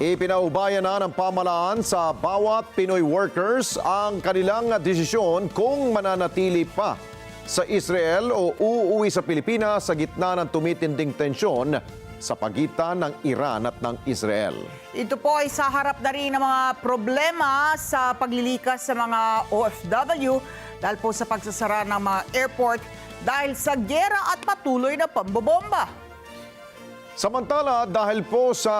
Ipinaubaya na ng pamahalaan sa bawat Pinoy workers ang kanilang desisyon kung mananatili pa sa Israel o uuwi sa Pilipinas sa gitna ng tumitinding tensyon sa pagitan ng Iran at ng Israel. Ito po ay sa harap na rin ng mga problema sa paglilikas sa mga OFW dahil po sa pagsasara ng mga airport dahil sa giyera at patuloy na pambobomba. Samantala, dahil po sa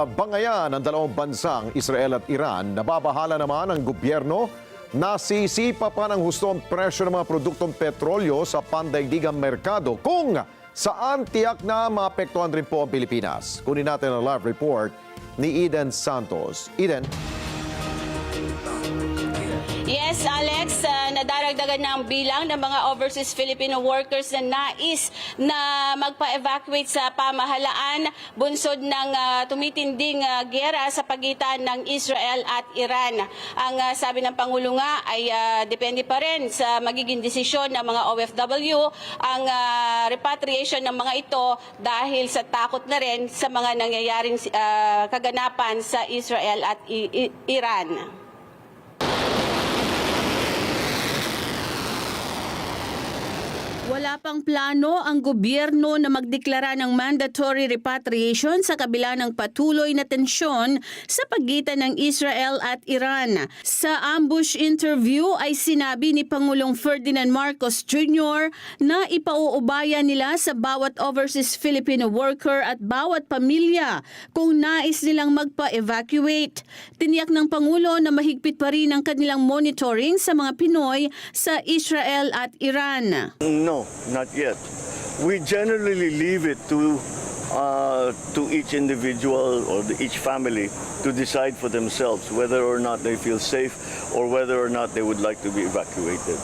bangayan ng dalawang bansang Israel at Iran, nababahala naman ang gobyerno na sisipa pa ng husto ang presyo ng mga produktong petrolyo sa pandaigdigang merkado kung saan tiyak na maapektuhan rin po ang Pilipinas. Kunin natin ang live report ni Eden Santos. Eden? Yes, Alex, nadaragdagan na ang bilang ng mga overseas Filipino workers na nais na magpa-evacuate sa pamahalaan bunsod ng tumitinding giyera sa pagitan ng Israel at Iran. Ang sabi ng Pangulo nga ay depende pa rin sa magiging desisyon ng mga OFW ang repatriation ng mga ito dahil sa takot na rin sa mga nangyayaring kaganapan sa Israel at Iran. Wala pang plano ang gobyerno na magdeklara ng mandatory repatriation sa kabila ng patuloy na tensyon sa pagitan ng Israel at Iran. Sa ambush interview ay sinabi ni Pangulong Ferdinand Marcos Jr. na ipauubaya nila sa bawat overseas Filipino worker at bawat pamilya kung nais nilang magpa-evacuate. Tiniyak ng Pangulo na mahigpit pa rin ang kanilang monitoring sa mga Pinoy sa Israel at Iran. No, not yet. We generally leave it to each individual or each family to decide for themselves whether or not they feel safe or whether or not they would like to be evacuated.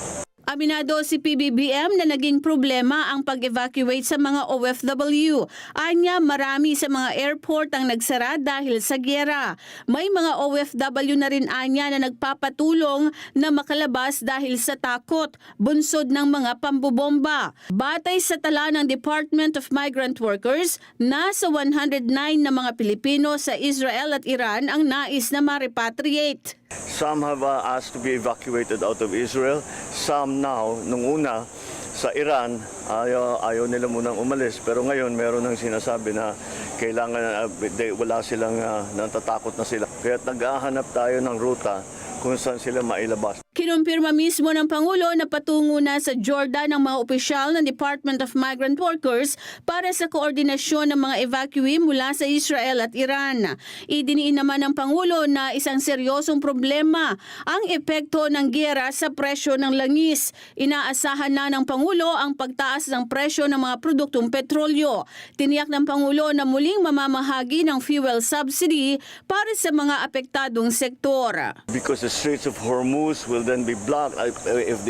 Aminado si PBBM na naging problema ang pag-evacuate sa mga OFW. Anya, marami sa mga airport ang nagsara dahil sa giyera. May mga OFW na rin anya na nagpapatulong na makalabas dahil sa takot, bunsod ng mga pambobomba. Batay sa tala ng Department of Migrant Workers, nasa 109 na mga Pilipino sa Israel at Iran ang nais na ma-repatriate. Some have asked to be evacuated out of Israel. Some now, nung una, sa Iran, ayaw nila munang umalis. Pero ngayon, meron nang sinasabi na kailangan, wala silang, natatakot na sila. Kaya nag-ahanap tayo ng ruta kung saan sila mailabas. Kinumpirma mismo ng Pangulo na patungo na sa Jordan ang mga opisyal ng Department of Migrant Workers para sa koordinasyon ng mga evacuee mula sa Israel at Iran. Idiniin naman ng Pangulo na isang seryosong problema ang epekto ng giyera sa presyo ng langis. Inaasahan na ng Pangulo ang pagtaas ng presyo ng mga produktong petrolyo. Tiniyak ng Pangulo na muling mamamahagi ng fuel subsidy para sa mga apektadong sektor. Because the Straits of Hormuz will then be blocked if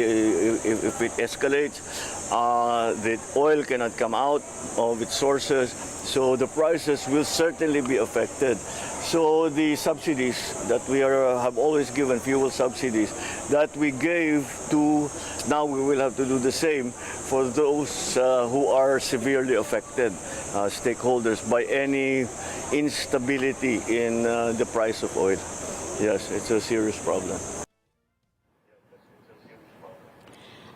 it escalates. The oil cannot come out of its sources, so the prices will certainly be affected. So the subsidies that we have always given, fuel subsidies, that we gave to, now we will have to do the same for those who are severely affected, stakeholders, by any instability in the price of oil. Yes, it's a serious problem.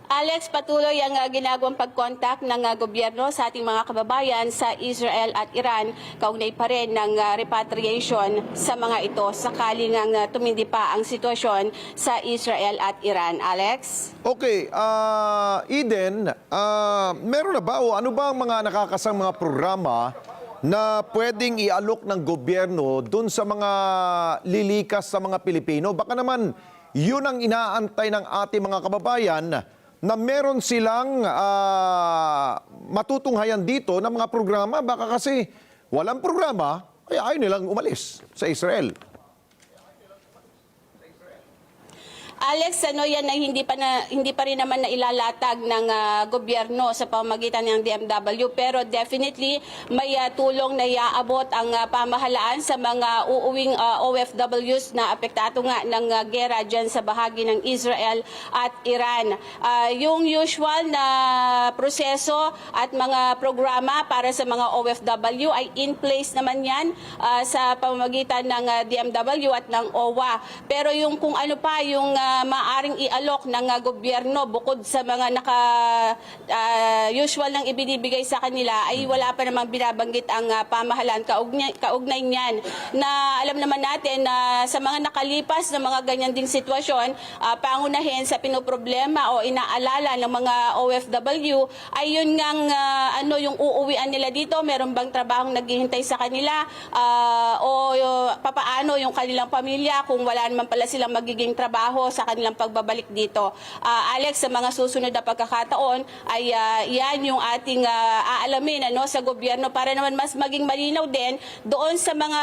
Alex, patuloy ang ginagawang pag-contact ng gobyerno sa ating mga kababayan sa Israel at Iran. Kaugnay pa rin ng repatriation sa mga ito sakaling tumindi pa ang sitwasyon sa Israel at Iran. Alex? Okay, Eden, meron na ba o ano ba ang mga nakakasang mga programa na pwedeng ialok ng gobyerno dun sa mga lilikas sa mga Pilipino? Baka naman yun ang inaantay ng ating mga kababayan na meron silang matutunghayan dito ng mga programa. Baka kasi walang programa, ay ayaw nilang umalis sa Israel. Alex, yan ay hindi pa rin naman na ilalatag ng gobyerno sa pamamagitan ng DMW, pero definitely may tulong na iaabot ang pamahalaan sa mga uuwing OFWs na apektado nga ng gera dyan sa bahagi ng Israel at Iran. Yung usual na proseso at mga programa para sa mga OFW ay in place naman yan sa pamamagitan ng DMW at ng OWA. Pero yung kung ano pa yung maaring ialok ng gobyerno bukod sa mga usual nang ibinibigay sa kanila ay wala pa namang binabanggit ang pamahalaan kaugnay niyan na alam naman natin na sa mga nakalipas na mga ganyan ding sitwasyon, pangunahin sa pinoproblema o inaalala ng mga OFW ay yun ngang yung uuwian nila dito, meron bang trabahong naghihintay sa kanila o papaano yung kanilang pamilya kung wala naman pala silang magiging trabaho sa kanilang pagbabalik dito. Alex, sa mga susunod na pagkakataon ay yan yung ating aalamin sa gobyerno para naman mas maging malinaw din doon sa mga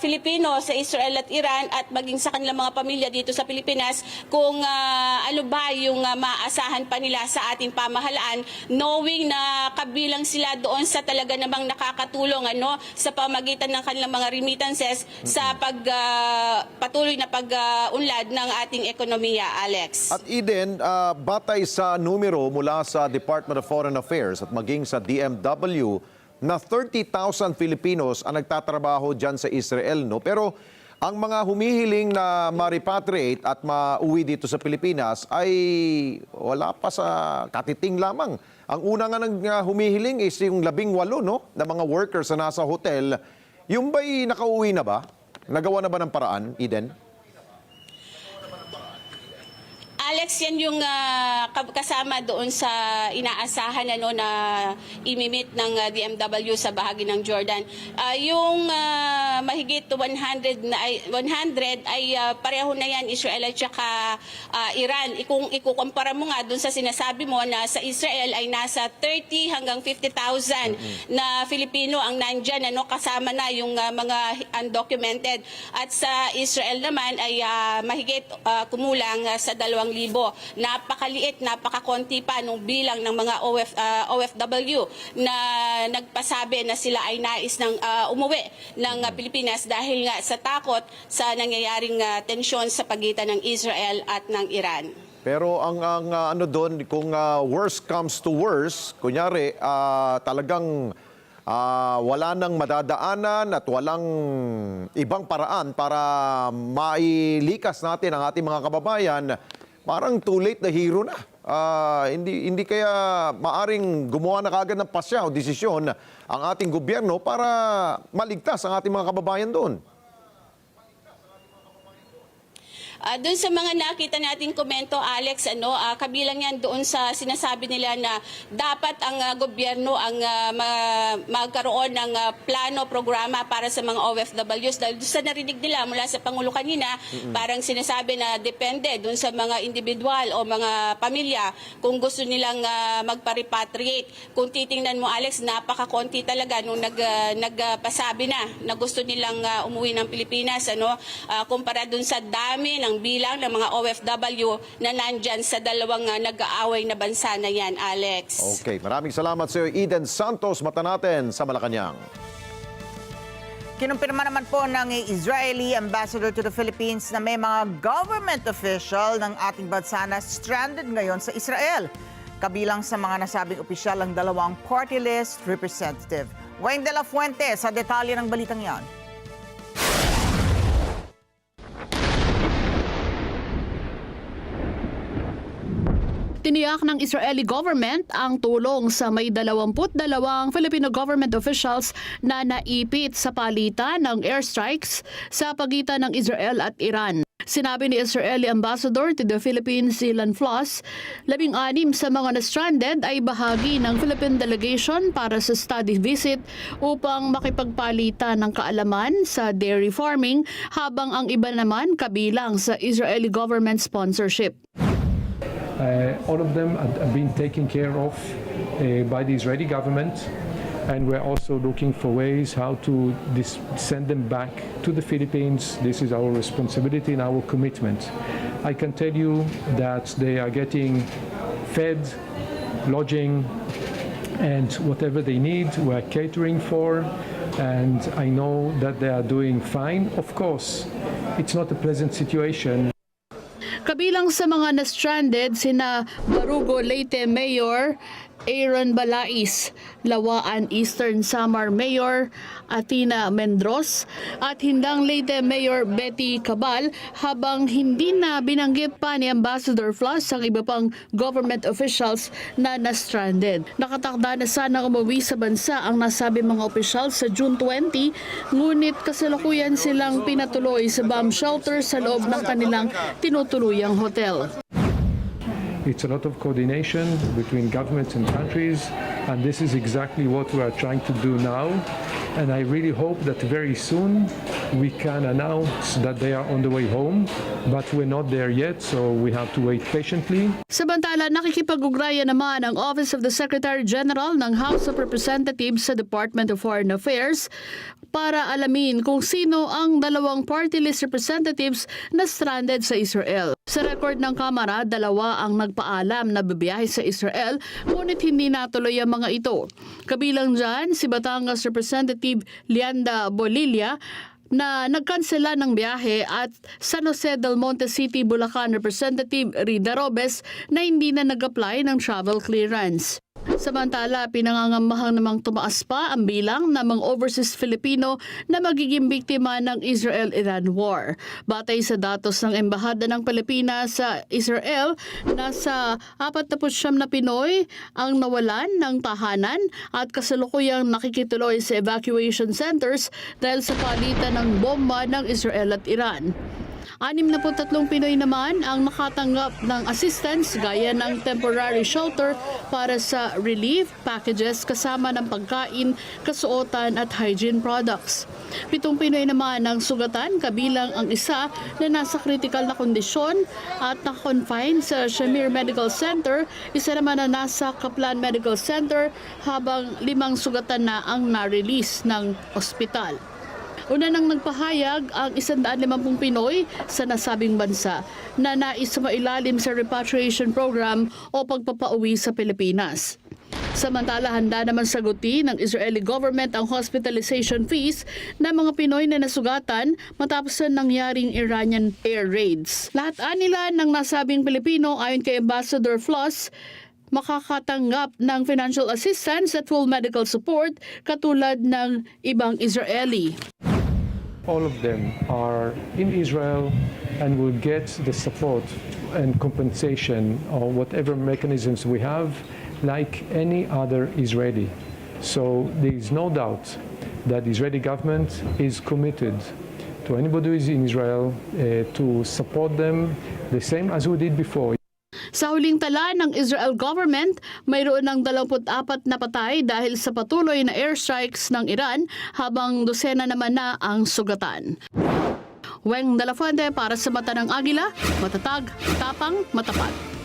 Filipino sa Israel at Iran at maging sa kanilang mga pamilya dito sa Pilipinas kung ano ba yung maaasahan pa nila sa ating pamahalaan, knowing na kabilang sila doon sa talaga namang nakakatulong sa pamagitan ng kanilang mga remittances sa patuloy na pag-unlad ng ating ekonomiya, Alex. At Eden, batay sa numero mula sa Department of Foreign Affairs at maging sa DMW, na 30,000 Filipinos ang nagtatrabaho dyan sa Israel, no? Pero ang mga humihiling na ma-repatriate at mauwi dito sa Pilipinas ay wala pa sa katiting lamang. Ang una nga nang humihiling is yung 18, no? Na mga workers na nasa hotel. Yung ba'y nakauwi na ba? Nagawa na ba ng paraan, Eden? Alex, yan yung kasama doon sa inaasahan na imimit ng DMW sa bahagi ng Jordan. Yung mahigit 100 ay pareho na yan, Israel at saka Iran. Kung ikukumpara mo nga doon sa sinasabi mo na sa Israel ay nasa 30 hanggang 50,000 na Filipino ang nandyan, kasama na yung mga undocumented. At sa Israel naman ay mahigit kumulang sa 2,000. Napakaliit, napakakonti pa nung bilang ng mga OFW na nagpasabi na sila ay nais ng umuwi ng Pilipinas dahil nga sa takot sa nangyayaring tensyon sa pagitan ng Israel at ng Iran. Pero ang doon, kung worst comes to worst, kunyari talagang wala nang madadaanan at walang ibang paraan para mailikas natin ang ating mga kababayan, parang too late na hero na. Hindi kaya maaring gumawa na kagad ng pasya o desisyon ang ating gobyerno para maligtas ang ating mga kababayan doon. Doon sa mga nakita nating komento, Alex, kabilang yan doon sa sinasabi nila na dapat ang gobyerno ang magkaroon ng plano, programa para sa mga OFWs. Dahil sa narinig nila mula sa Pangulo kanina, parang sinasabi na depende doon sa mga individual o mga pamilya kung gusto nilang magpa-repatriate. Kung titingnan mo, Alex, napakakonti talaga nung nagpasabi na gusto nilang umuwi ng Pilipinas. Kumpara doon sa dami ng bilang ng mga OFW na nandyan sa dalawang nag-aaway na bansa na yan, Alex. Okay, maraming salamat sa iyo, Eden Santos. Mata natin sa Malacanang. Kinumpirma naman po ng Israeli Ambassador to the Philippines na may mga government official ng ating bansa na stranded ngayon sa Israel. Kabilang sa mga nasabing opisyal ang 2 party list representative. Wayne De La Fuente sa detalye ng balitang yan. Tiniyak ng Israeli government ang tulong sa may 22 Filipino government officials na naipit sa palitan ng airstrikes sa pagitan ng Israel at Iran. Sinabi ni Israeli Ambassador to the Philippines, Ilan Floss, 16 sa mga na-stranded ay bahagi ng Philippine delegation para sa study visit upang makipagpalitan ng kaalaman sa dairy farming, habang ang iba naman kabilang sa Israeli government sponsorship. All of them are being taken care of by the Israeli government, and we're also looking for ways how to send them back to the Philippines. This is our responsibility and our commitment. I can tell you that they are getting fed, lodging, and whatever they need, we're catering for, and I know that they are doing fine. Of course, it's not a pleasant situation. Kabilang sa mga na-stranded, sina Barugo Leyte Mayor Aaron Balais, Lawaan Eastern Samar Mayor Athena Mendros at Hindang Leyte Mayor Betty Cabal, habang hindi na binanggit pa ni Ambassador Flas ang iba pang government officials na na-stranded. Nakatakda na sana umuwi sa bansa ang nasabi mga opisyal sa June 20, ngunit kasalukuyan silang pinatuloy sa bomb shelter sa loob ng kanilang tinutuluyang hotel. It's a lot of coordination between governments and countries, and this is exactly what we are trying to do now. And I really hope that very soon we can announce that they are on the way home, but we're not there yet, so we have to wait patiently. Samantala, nakikipag-ugnayan naman ang Office of the Secretary General ng House of Representatives sa Department of Foreign Affairs para alamin kung sino ang dalawang party list representatives na stranded sa Israel. Sa record ng Kamara, 2 ang nagpaalam na bibiyahe sa Israel, ngunit hindi natuloy ang mga ito. Kabilang dyan, si Batangas Representative Lianda Bolilla na nagkansela ng biyahe at San Jose del Monte City, Bulacan Representative Rida Robes na hindi na nag-apply ng travel clearance. Samantala, pinangangambahang namang tumaas pa ang bilang ng mga overseas Filipino na magiging biktima ng Israel-Iran war. Batay sa datos ng Embahada ng Pilipinas sa Israel, nasa 49 na Pinoy ang nawalan ng tahanan at kasalukuyang nakikituloy sa evacuation centers dahil sa palitan ng bomba ng Israel at Iran. 63 Pinoy naman ang nakatanggap ng assistance gaya ng temporary shelter para sa relief packages kasama ng pagkain, kasuotan at hygiene products. 7 Pinoy naman ang sugatan, kabilang ang isa na nasa critical na kondisyon at naka-confine sa Shamir Medical Center, isa naman na nasa Kaplan Medical Center, habang 5 sugatan na ang na-release ng ospital. Una nang nagpahayag ang 150 Pinoy sa nasabing bansa na nais sumailalim sa repatriation program o pagpapauwi sa Pilipinas. Samantala, handa naman sagutin ng Israeli government ang hospitalization fees ng mga Pinoy na nasugatan matapos ang nangyaring Iranian air raids. Lahat nila ng nasabing Pilipino ayon kay Ambassador Flas makakatanggap ng financial assistance at full medical support katulad ng ibang Israeli. All of them are in Israel and will get the support and compensation or whatever mechanisms we have like any other Israeli. So there is no doubt that the Israeli government is committed to anybody who is in Israel to support them the same as we did before. Sa huling tala ng Israel government, mayroon ng 24 na patay dahil sa patuloy na airstrikes ng Iran, habang 12 naman na ang sugatan. Weng de la Fuente para sa Mata ng Agila, matatag, tapang, matapat.